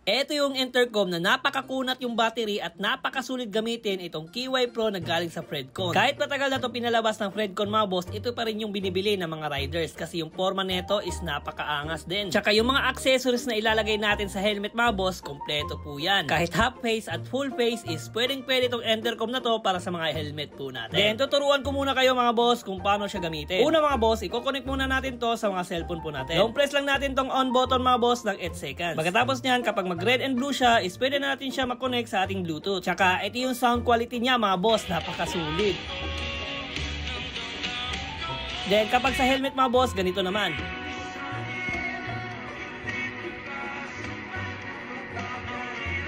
Ito yung intercom na napakakunat yung battery at napakasulit gamitin itong KY Pro na galing sa Fredcon. Kahit matagal na ito pinalabas ng Fredcon mga boss, ito pa rin yung binibili ng mga riders kasi yung forma nito is napakaangas din. Tsaka yung mga accessories na ilalagay natin sa helmet mga boss, kompleto po yan. Kahit half face at full face is pwede itong intercom na to para sa mga helmet po natin. Then tuturuan ko muna kayo mga boss kung paano siya gamitin. Una mga boss, i-connect muna natin to sa mga cellphone po natin. Long press lang natin tong on button mga boss ng 8 seconds. Pagkatapos nyan, kapag red and blue siya, is pwede na natin siya makonect sa ating Bluetooth. Tsaka, ito yung sound quality niya mga boss, napakasulit. Then, kapag sa helmet mga boss, ganito naman.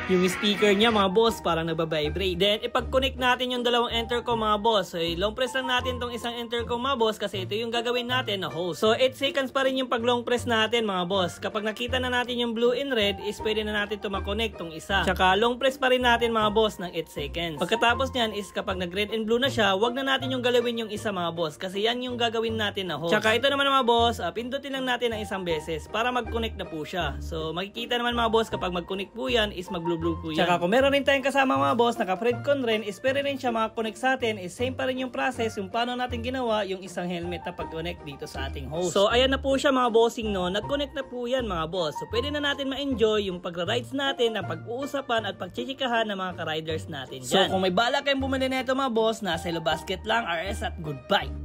Yung speaker niya mga boss parang nagbabibrate. Then ipag-connect natin yung dalawang intercom mga boss. So long press lang natin tong isang intercom mga boss kasi ito yung gagawin natin na host. So 8 seconds pa rin yung pag long press natin mga boss. Kapag nakita na natin yung blue and red is pwede na natin to makonect tong isa. Tsaka long press pa rin natin mga boss ng 8 seconds. Pagkatapos nyan is kapag nag red and blue na siya, wag na natin yung galawin yung isa mga boss kasi yan yung gagawin natin na host. Tsaka ito naman mga boss, pindutin lang natin ng isang beses para mag-connect na po siya. So makikita naman mga boss kapag mag-connect po yan is mag-blue po yan. Tsaka kung meron rin tayong kasama mga boss, naka-Fredcon rin, is pwede rin siya makakonect sa atin, is same pa rin yung process yung paano natin ginawa yung isang helmet na pag-connect dito sa ating host. So ayan na po siya mga bossing no, nag-connect na po yan mga boss. So pwede na natin ma-enjoy yung pag-rides natin, ang pag-uusapan at pag-chichikahan ng mga ka-riders natin dyan. So kung may bala kayong bumili nito mga boss, nasa Hello Basket lang, RS at goodbye!